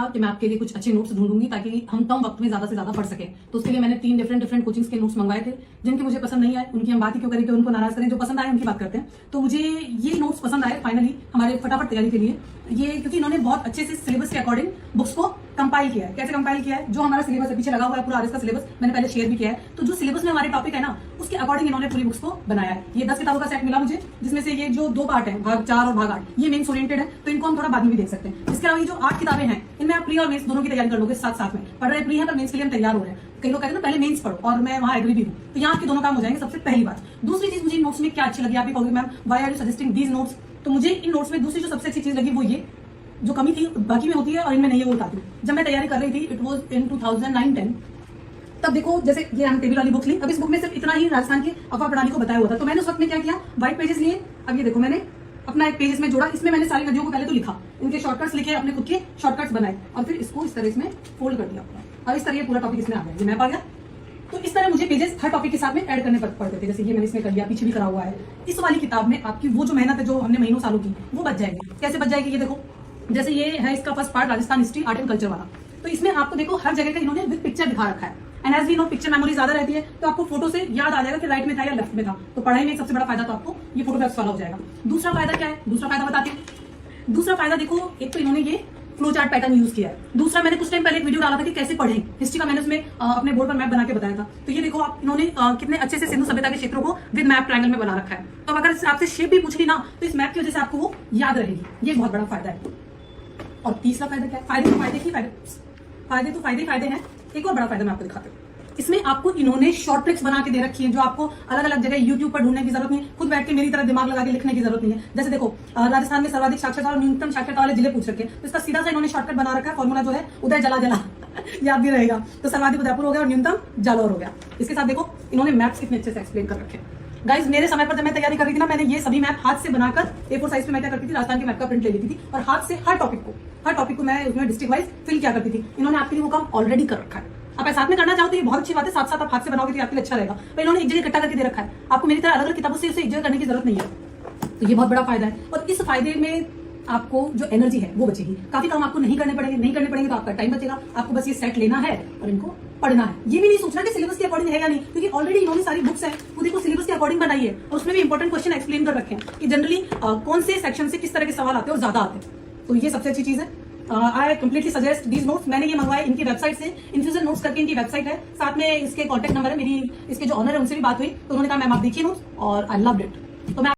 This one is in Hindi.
कि मैं आपके लिए कुछ अच्छे नोट्स ढूंढूंगी ताकि हम कम वक्त में ज्यादा से ज्यादा पढ़ सके। तो उसके लिए मैंने 3 डिफरेंट कोचिंग्स के नोट्स मंगवाए थे, जिनके मुझे पसंद नहीं आए उनकी हम बात ही क्यों करें कि उनको नाराज करें। जो पसंद आए उनकी बात करते हैं। तो मुझे ये नोट्स पसंद आए फाइनली हमारे फटाफट तैयारी के लिए, ये क्योंकि इन्होंने बहुत अच्छे से सिलेबस के अकॉर्डिंग बुक्स को कंपाइल किया है। कैसे कंपाइल किया है, जो हमारा सिलेबस है पीछे लगा हुआ है पूरा आरएस का सिलेबस मैंने पहले शेयर भी किया है। तो जो सिलेबस में हमारे टॉपिक है ना, उसके अकॉर्डिंग इन्होंने पूरी बुक्स को बनाया है। ये 10 किताबों का सेट मिला मुझे, जिसमें से ये जो 2 पार्ट है, भाग 4 और भाग 8, ये मेंस ओरिएंटेड है, तो इनको हम थोड़ा बाद में भी देख सकते हैं। इसके अलावा ये जो 8 किताबें हैं, इनमें आप प्री और मेंस दोनों की तैयारी कर लोगे साथ साथ में। पढ़ रहे प्री है पर मेंस के लिए हम तैयार हो रहे हैं। कई लोग कहते हैं ना पहले मेंस पढ़ो, और मैं वहां एग्री भी हूँ। तो यहाँ आपके दोनों काम हो जाएंगे। सबसे पहली बात। दूसरी चीज मुझे नोट्स में क्या अच्छी लगी, आप भी कहोगे ma'am why are you suggesting these notes. तो मुझे इन नोट्स में दूसरी जो सबसे अच्छी चीज लगी वो ये, जो कमी थी बाकी में होती है और इनमें नहीं है, वो बताती हूँ। जब मैं तैयारी कर रही थी, इट वॉज इन 2009-10, तब देखो जैसे ये हम टेबल वाली बुक ली। अब इस बुक में सिर्फ इतना ही राजस्थान की अफवाह प्रणाली को बताया हुआ था। तो मैंने उस वक्त में क्या किया, व्हाइट पेजेस लिए। अब ये देखो मैंने अपना एक पेज इसमें जोड़ा, इसमें मैंने सारी नदियों को पहले तो लिखा, इनके शॉर्टकट्स लिखे, अपने खुद के शॉर्टकट्स बनाए, और फिर इसको इस तरह इसमें फोल्ड कर दिया। और इस तरह ये पूरा टॉपिक इसमें आ गया, ये मैप आ गया। तो इस तरह मुझे पेजेस हर टॉपिक के साथ में ऐड करने पड़ते थे। जैसे ये मैंने इसमें कर लिया, पीछे भी करा हुआ है। इस वाली किताब में आपकी वो जो मेहनत है जो हमने महीनों सालों की, वो बच जाएगी। कैसे बच जाएगी, ये देखो। जैसे ये है इसका first part, Rajasthan history art and culture वाला। तो इसमें आपको देखो हर जगह का इन्होंने विद पिक्चर दिखा रखा है। And as we know picture memory ज्यादा रहती है, तो आपको फोटो से याद आ जाएगा कि राइट में था या लेफ्ट में था। तो पढ़ाई में एक सबसे बड़ा फायदा तो आपको ये फोटोग्राफ्स वाला हो जाएगा। दूसरा फायदा क्या है, दूसरा फायदा बताती हूँ। दूसरा फायदा देखो, एक तो इन्होंने ये फ्लो चार्ट पैटर्न यूज किया है। दूसरा, मैंने कुछ टाइम पहले एक वीडियो डाला था कि कैसे पढ़ें हिस्ट्री का, मैंने उसमें अपने बोर्ड पर मैप बना के बताया था। तो ये देखो आप, इन्होंने कितने अच्छे से सिंधु सभ्यता के क्षेत्रों को विद मैप ट्रायंगल में बना रखा है। तो अगर आपसे शेप भी पूछ ली ना, तो इस मैप की वजह से आपको वो याद रहेगी। ये बहुत बड़ा फायदा है। और तीसरा फायदा क्या है, फायदे तो फायदे हैं। एक और बड़ा फायदा मैं आपको दिखाती हूँ। इसमें आपको इन्होंने शॉर्ट ट्रिक्स बना के दे रखी है, जो आपको अलग अलग जगह यूट्यूब पर ढूंढने की जरूरत नहीं है, खुद बैठ के मेरी तरह दिमाग लगा के लिखने की जरूरत नहीं है। जैसे देखो राजस्थान में सर्वाधिक साक्षरता और न्यूनतम साक्षरता वाले जिले पूछ रखे, तो इसका सीधा सा इन्होंने शॉर्टकट बना रखा है। फॉर्मूला जो है उदय जला याद भी रहेगा। तो सर्वाधिक उदयपुर हो गया और न्यूनतम जालौर हो गया। इसके साथ देखो इन्होंने मैप्स कितने अच्छे से एक्सप्लेन कर रखे। गाइज मेरे समय पर जब मैं तैयारी कर रही थी ना, मैंने ये सभी मैप हाथ से बनाकर A4 साइज पे मैं क्या करती थी, राजस्थान के मैप का प्रिंट ले लेती थी और हाथ से हर टॉपिक को मैं उसमें डिस्ट्रिक्ट वाइज फिल किया करती थी। इन्होंने आपके लिए वो काम ऑलरेडी कर रखा है। आप साथ में करना चाहो तो ये बहुत अच्छी बात है, साथ साथ आप हाथ से बनाओगे तो आपके लिए अच्छा रहेगा। पर इन्होंने एक जगह इकट्ठा करके दे रखा है, आपको मेरी तरह अलग अलग किताबों से उसे एक जगह करने की जरूरत नहीं है। तो ये बहुत बड़ा फायदा है। और इस फायदे में आपको जो एनर्जी है वो बचेगी। काफी काम आपको नहीं करने पड़ेंगे तो आपका टाइम बचेगा। आपको बस ये सेट लेना है और इनको पढ़ना है। ये भी नहीं सोचना कि सिलेबस के अकॉर्डिंग है या नहीं, क्योंकि ऑलरेडी इन्होंने सारी बुक्स है वो देखो सिलेबस के अकॉर्डिंग बनाई है, और उसमें भी इंपॉर्टेंट क्वेश्चन एक्सप्लेन कर रखे हैं कि जनरली कौन से सेक्शन से किस तरह के सवाल आते हैं और ज्यादा आते हैं। तो ये सबसे अच्छी चीज है। I completely suggest these notes. मैंने ये मंगवाए इनकी वेबसाइट से, इन्फ्यूजन नोट्स करके इनकी वेबसाइट है, साथ में इसके कॉन्टैक्ट नंबर है। मेरी इसके जो ऑनर है उनसे भी बात हुई, तो उन्होंने कहा मैम आप देखिए नोट्स, और आई लव्ड इट।